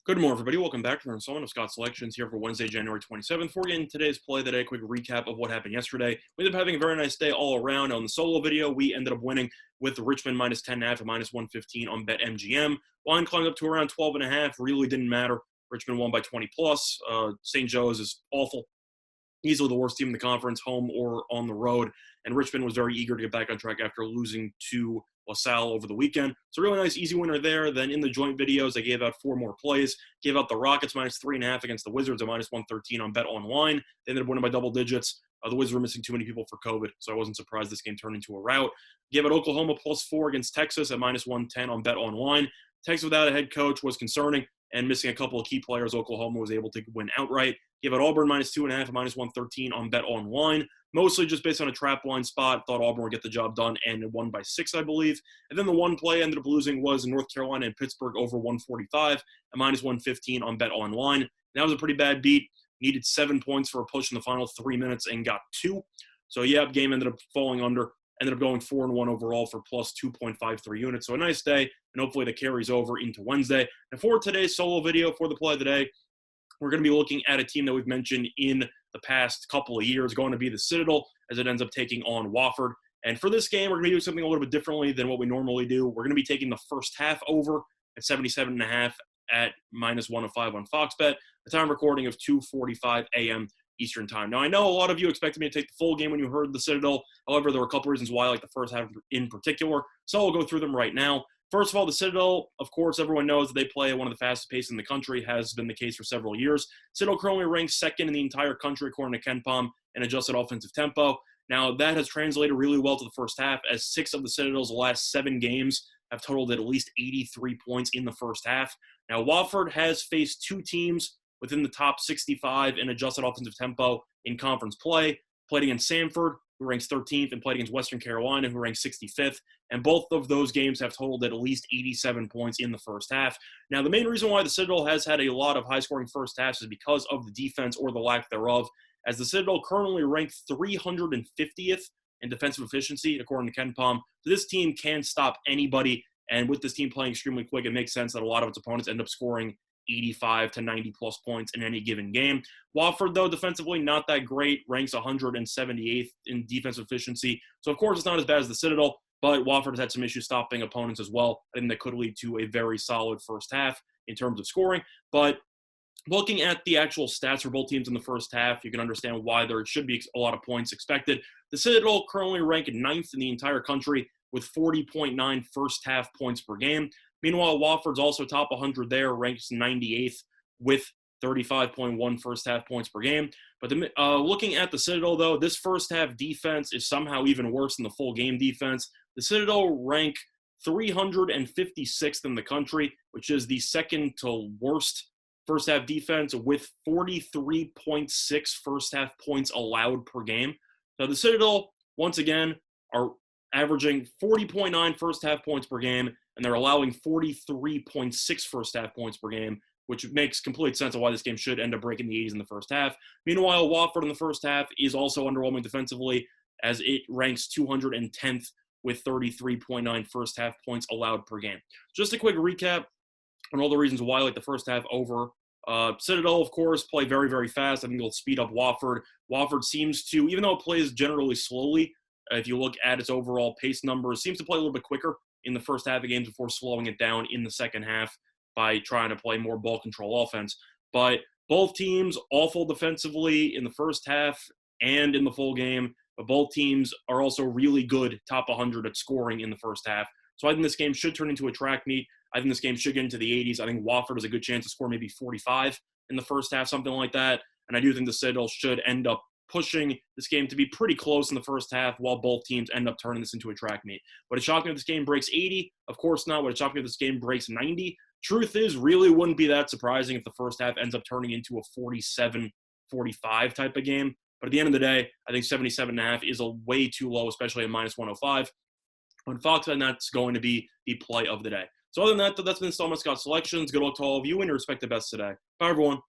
Good morning, everybody. Welcome back to another installment of Scott's Selections here for Wednesday, January 27th. Before getting today's play of the day, a quick recap of what happened yesterday. We ended up having a very nice day all around. On the solo video, we ended up winning with Richmond minus 10.5 and minus 115 on BetMGM. Line climbed up to around 12.5. Really didn't matter. Richmond won by 20 plus. St. Joe's is awful. Easily the worst team in the conference, home or on the road. And Richmond was very eager to get back on track after losing to LaSalle over the weekend. So really nice, easy winner there. Then in the joint videos, I gave out 4 more plays. Gave out the Rockets minus 3.5 against the Wizards at minus 113 on Bet Online. They ended up winning by double digits. The Wizards were missing too many people for COVID, so I wasn't surprised this game turned into a rout. Gave out Oklahoma plus 4 against Texas at minus 110 on Bet Online. Texas without a head coach was concerning, and missing a couple of key players, Oklahoma was able to win outright. Gave out Auburn minus 2.5 and minus 113 on Bet Online. Mostly just based on a trap line spot. Thought Auburn would get the job done, and it won by 6, I believe. And then the one play I ended up losing was North Carolina and Pittsburgh over 145 and minus 115 on Bet Online. And that was a pretty bad beat. Needed 7 points for a push in the final 3 minutes and got 2. So, yeah, game ended up falling under. Ended up going 4-1 overall for plus 2.53 units. So a nice day, and hopefully that carries over into Wednesday. And for today's solo video for the play of the day, we're going to be looking at a team that we've mentioned in the past couple of years, going to be the Citadel, as it ends up taking on Wofford. And for this game, we're going to be doing something a little bit differently than what we normally do. We're going to be taking the first half over at 77.5 at minus 105 on Fox Bet. The time recording of 2:45 a.m. Eastern time. Now, I know a lot of you expected me to take the full game when you heard the Citadel. However, there were a couple reasons why I like the first half in particular. So I'll go through them right now. First of all, the Citadel, of course, everyone knows that they play at one of the fastest paces in the country, has been the case for several years. Citadel currently ranks second in the entire country, according to KenPom, in adjusted offensive tempo. Now, that has translated really well to the first half, as 6 of the Citadel's last 7 games have totaled at least 83 points in the first half. Now, Wofford has faced 2 teams within the top 65 in adjusted offensive tempo in conference play. Played against Samford, who ranks 13th, and played against Western Carolina, who ranks 65th. And both of those games have totaled at least 87 points in the first half. Now, the main reason why the Citadel has had a lot of high-scoring first halves is because of the defense or the lack thereof, as the Citadel currently ranked 350th in defensive efficiency, according to KenPom. So this team can stop anybody, and with this team playing extremely quick, it makes sense that a lot of its opponents end up scoring 85 to 90 plus points in any given game. Wofford, though, defensively not that great, ranks 178th in defensive efficiency. So, of course, it's not as bad as the Citadel, but Wofford has had some issues stopping opponents as well. I think that could lead to a very solid first half in terms of scoring. But looking at the actual stats for both teams in the first half, you can understand why there should be a lot of points expected. The Citadel currently ranked 9th in the entire country with 40.9 first half points per game. Meanwhile, Wofford's also top 100 there, ranks 98th with 35.1 first half points per game. But looking at the Citadel, though, this first half defense is somehow even worse than the full game defense. The Citadel rank 356th in the country, which is the second to worst first half defense, with 43.6 first half points allowed per game. Now, the Citadel, once again, are averaging 40.9 first half points per game, and they're allowing 43.6 first half points per game, which makes complete sense of why this game should end up breaking the 80s in the first half. Meanwhile, Wofford in the first half is also underwhelming defensively, as it ranks 210th with 33.9 first half points allowed per game. Just a quick recap on all the reasons why I like the first half over. Citadel, of course, play very, very fast. I think it'll speed up Wofford. Wofford seems to, even though it plays generally slowly, if you look at its overall pace numbers, seems to play a little bit quicker in the first half of games before slowing it down in the second half by trying to play more ball control offense. But both teams awful defensively in the first half and in the full game, but both teams are also really good top 100 at scoring in the first half. So I think this game should turn into a track meet. I think this game should get into the 80s. I think Wofford has a good chance to score maybe 45 in the first half, something like that. And I do think the Citadel should end up pushing this game to be pretty close in the first half while both teams end up turning this into a track meet. Would it shock me if this game breaks 80? Of course not. Would it shock me if this game breaks 90? Truth is, really wouldn't be that surprising if the first half ends up turning into a 47-45 type of game. But at the end of the day, I think 77.5 is a way too low, especially at minus 105. On Fox, and that's going to be the play of the day. So other than that, that's been installment Scott Selections. Good luck to all of you and your respective bets today. Bye, everyone.